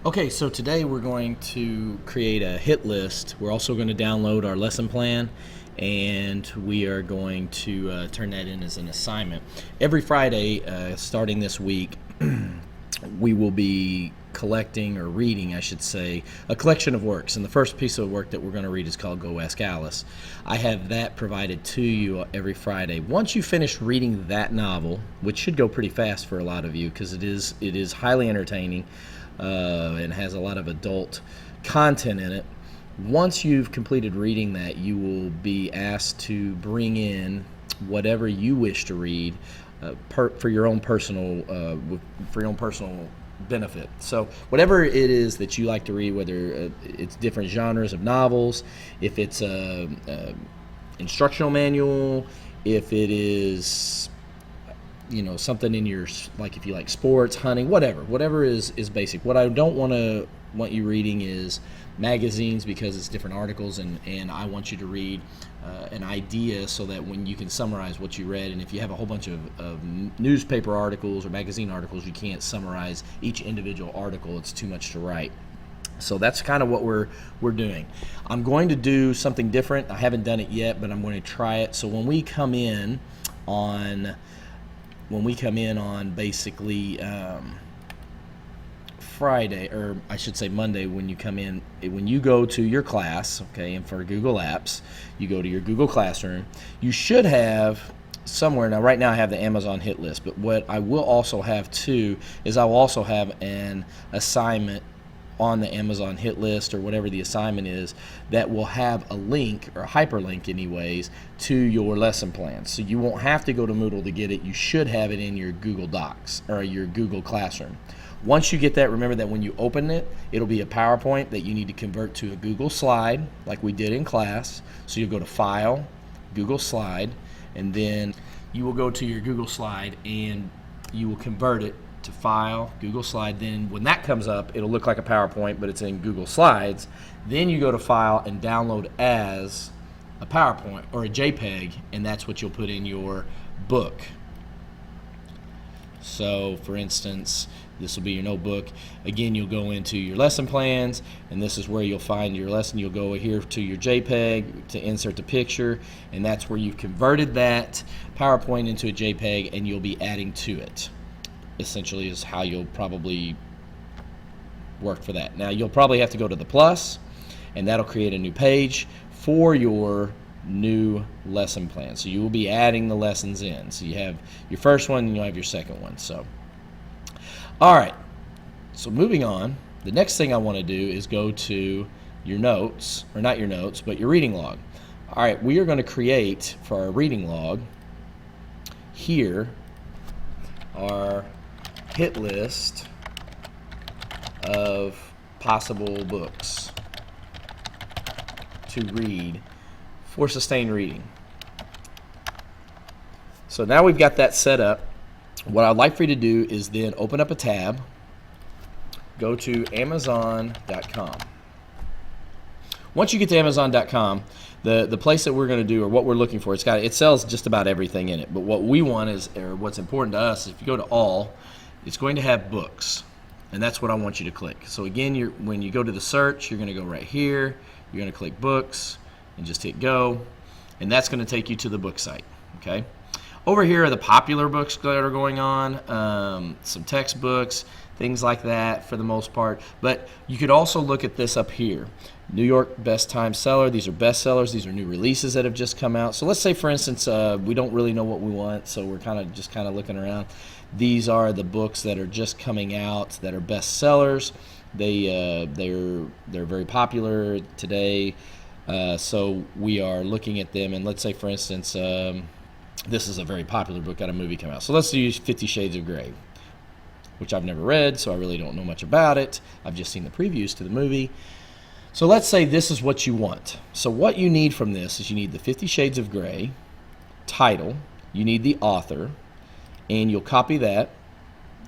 Okay, so today we're going to create a hit list. We're also going to download our lesson plan, and we are going to turn that in as an assignment. Every Friday, starting this week, we will be collecting, or reading, I should say, a collection of works. And the first piece of work that we're going to read is called Go Ask Alice. I have that provided to you every Friday. Once you finish reading that novel, which should go pretty fast for a lot of you because it is highly entertaining, and has a lot of adult content in it. Once you've completed reading that, you will be asked to bring in whatever you wish to read for your own personal benefit. So whatever it is that you like to read, whether it's different genres of novels, if it's a instructional manual, if it is something in your, like, if you like sports, hunting, whatever is basic. What I don't want you reading is magazines, because it's different articles, and I want you to read an idea so that when you can summarize what you read. And if you have a whole bunch of newspaper articles or magazine articles, you can't summarize each individual article. It's too much to write. So that's kind of what we're doing. I'm going to do something different. I haven't done it yet, but I'm going to try it. So when we come in on basically Friday, or I should say Monday, when you go to your class, okay, and for Google Apps, you go to your Google Classroom, you should have somewhere. Now, right now I have the Amazon hit list, but what I will also have too is I will also have an assignment on the Amazon hit list, or whatever the assignment is, that will have a link, or a hyperlink anyways, to your lesson plan. So you won't have to go to Moodle to get it. You should have it in your Google Docs or your Google Classroom. Once you get that, remember that when you open it, it'll be a PowerPoint that you need to convert to a Google Slide, like we did in class. So you'll go to File, Google Slide, and then you will go to your Google Slide and you will convert it to File, Google Slide. Then when that comes up, it'll look like a PowerPoint, but it's in Google Slides. Then you go to File and download as a PowerPoint or a JPEG, and that's what you'll put in your book. So for instance, this will be your notebook. Again, you'll go into your lesson plans, and this is where you'll find your lesson. You'll go here to your JPEG to insert the picture, and that's where you've converted that PowerPoint into a JPEG, and you'll be adding to it. Essentially is how you'll probably work for that. Now, you'll probably have to go to the plus, and that'll create a new page for your new lesson plan. So you will be adding the lessons in. So you have your first one, and you'll have your second one. So, all right. So moving on, the next thing I want to do is go to your notes, or not your notes, but your reading log. All right, we are going to create for our reading log here our hit list of possible books to read for sustained reading. So now we've got that set up. What I'd like for you to do is then open up a tab, go to Amazon.com. Once you get to Amazon.com, the place that we're going to do, or what we're looking for, it sells just about everything in it. But what we want is, or what's important to us, if you go to all, it's going to have books, and that's what I want you to click. So again, when you go to the search, you're going to go right here. You're going to click books and just hit go, and that's going to take you to the book site. Okay. Over here are the popular books that are going on, some textbooks, things like that for the most part. But you could also look at this up here. New York Best Time Seller. These are bestsellers. These are new releases that have just come out. So let's say, for instance, we don't really know what we want, so we're kind of looking around. These are the books that are just coming out that are bestsellers. They're very popular today. So we are looking at them, and let's say, for instance, this is a very popular book, got a movie come out. So let's use 50 Shades of Grey, which I've never read, so I really don't know much about it. I've just seen the previews to the movie. So let's say this is what you want. So what you need from this is you need the 50 Shades of Grey title, you need the author, and you'll copy that,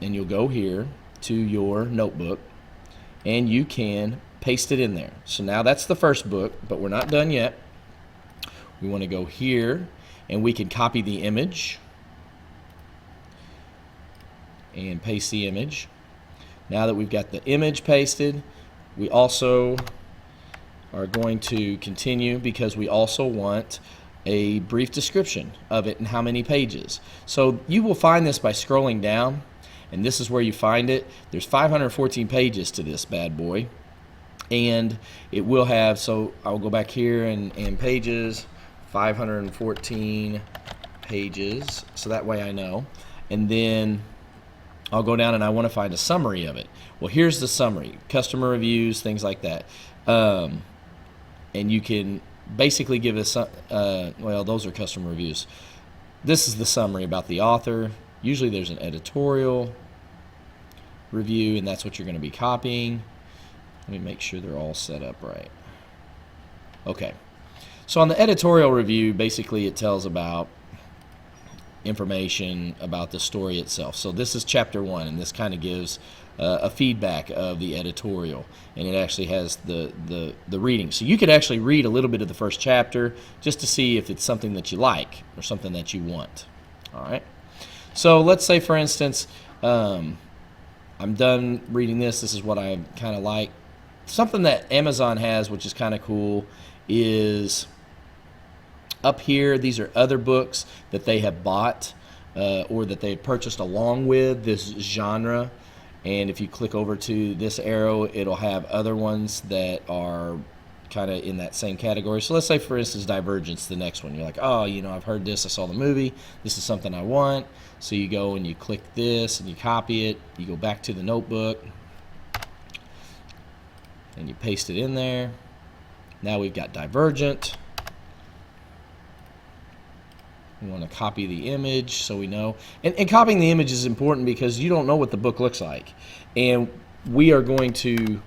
and you'll go here to your notebook, and you can paste it in there. So now that's the first book, but we're not done yet. We want to go here, and we can copy the image and paste the image. Now that we've got the image pasted, we also are going to continue because we also want a brief description of it and how many pages. So you will find this by scrolling down, and this is where you find it. There's 514 pages to this bad boy, and it will have, so I'll go back here and pages, 514 pages, so that way I know. And then I'll go down and I want to find a summary of it. Well, here's the summary, customer reviews, things like that. And you can basically give us, well, those are customer reviews. This is the summary about the author. Usually there's an editorial review, and that's what you're going to be copying. Let me make sure they're all set up right. Okay. So on the editorial review, basically it tells about information about the story itself. So this is chapter 1, and this kind of gives a feedback of the editorial, and it actually has the reading. So you could actually read a little bit of the first chapter just to see if it's something that you like or something that you want. All right. So let's say, for instance, I'm done reading this. This is what I kind of like. Something that Amazon has, which is kind of cool, is up here. These are other books that they have bought or that they have purchased along with this genre. And if you click over to this arrow, it'll have other ones that are kind of in that same category. So let's say, for instance, Divergence, the next one. You're like, oh, you know, I've heard this, I saw the movie, this is something I want. So you go and you click this and you copy it. You go back to the notebook and you paste it in there. Now we've got Divergent. We want to copy the image so we know. And copying the image is important because you don't know what the book looks like. And we are going to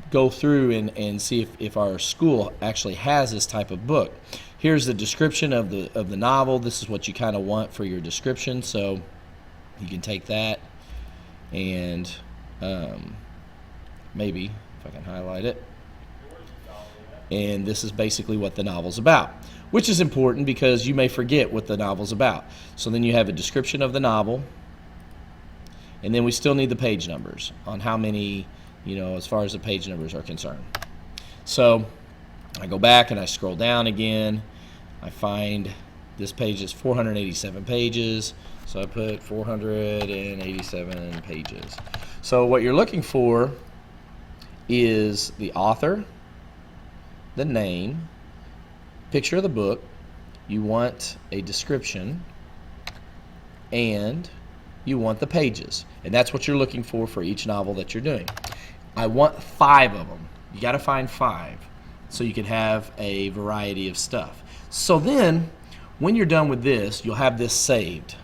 go through and see if our school actually has this type of book. Here's the description of the novel. This is what you kind of want for your description. So you can take that and maybe, if I can highlight it. And this is basically what the novel's about, which is important because you may forget what the novel's about. So then you have a description of the novel, and then we still need the page numbers on how many, you know, as far as the page numbers are concerned. So I go back and I scroll down again. I find this page is 487 pages, so I put 487 pages. So what you're looking for is the author, the name, picture of the book, you want a description, and you want the pages. And that's what you're looking for each novel that you're doing. I want 5 of them. You got to find 5 so you can have a variety of stuff. So then, when you're done with this, you'll have this saved,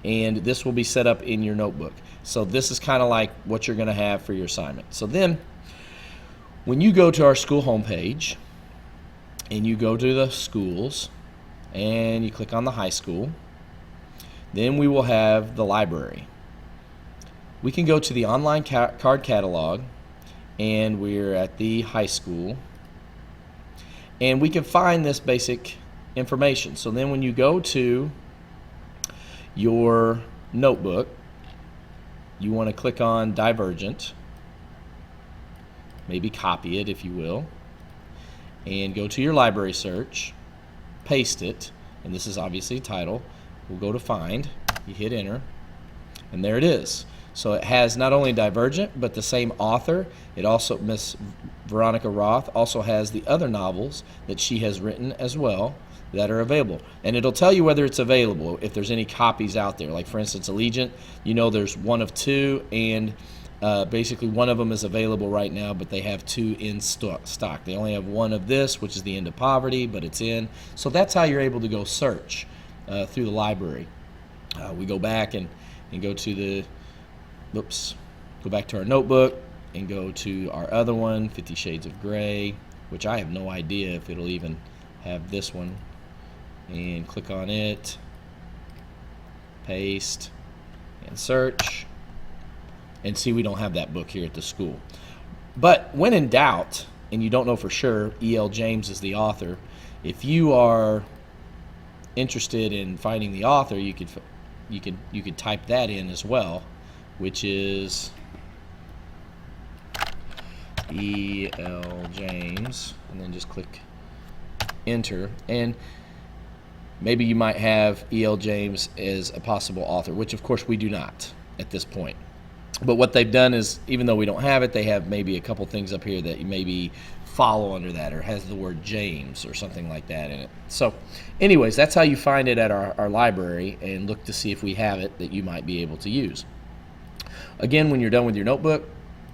and this will be set up in your notebook. So this is kind of like what you're going to have for your assignment. So then, when you go to our school homepage, and you go to the schools, and you click on the high school, then we will have the library. We can go to the online card catalog, and we're at the high school, and we can find this basic information. So then when you go to your notebook, you want to click on Divergent, maybe copy it if you will, and go to your library search, paste it, and this is obviously title. We'll go to find, you hit enter, and there it is. So it has not only Divergent, but the same author. It also, Miss Veronica Roth, also has the other novels that she has written as well that are available. And it'll tell you whether it's available, if there's any copies out there. Like for instance, Allegiant, you know there's 1 of 2, and basically one of them is available right now, but they have 2 in stock. They only have 1 of this, which is The End of Poverty, but it's in. So that's how you're able to go search through the library. We go back and go to the, go back to our notebook and go to our other one, 50 Shades of Grey, which I have no idea if it'll even have this one. And click on it, paste, and search. And see, we don't have that book here at the school. But when in doubt, and you don't know for sure, E.L. James is the author, if you are interested in finding the author, you could type that in as well, which is E.L. James, and then just click enter. And maybe you might have E.L. James as a possible author, which of course we do not at this point. But what they've done is, even though we don't have it, they have maybe a couple things up here that you maybe follow under that, or has the word James or something like that in it. So anyways, that's how you find it at our library, and look to see if we have it that you might be able to use. Again, when you're done with your notebook,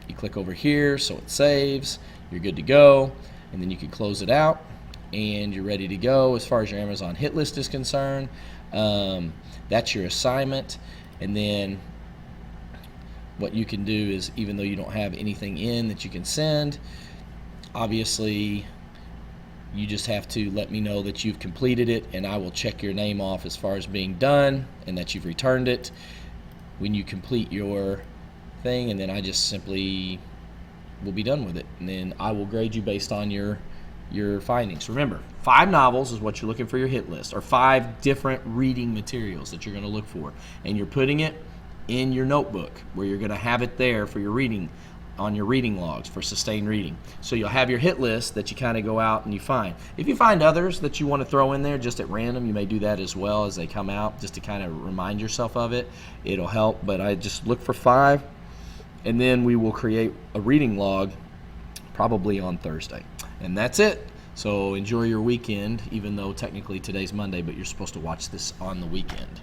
you click over here so it saves, you're good to go, and then you can close it out and you're ready to go as far as your Amazon hit list is concerned. That's your assignment. And then what you can do is, even though you don't have anything in that you can send, obviously you just have to let me know that you've completed it, and I will check your name off as far as being done and that you've returned it when you complete your thing, and then I just simply will be done with it, and then I will grade you based on your findings. Remember, 5 novels is what you're looking for your hit list, or 5 different reading materials that you're going to look for, and you're putting it in your notebook where you're going to have it there for your reading, on your reading logs for sustained reading. So you'll have your hit list that you kind of go out and you find. If you find others that you want to throw in there just at random, you may do that as well as they come out, just to kind of remind yourself of it. It'll help, but I just look for 5, and then we will create a reading log probably on Thursday. And that's it. So enjoy your weekend, even though technically today's Monday, but you're supposed to watch this on the weekend.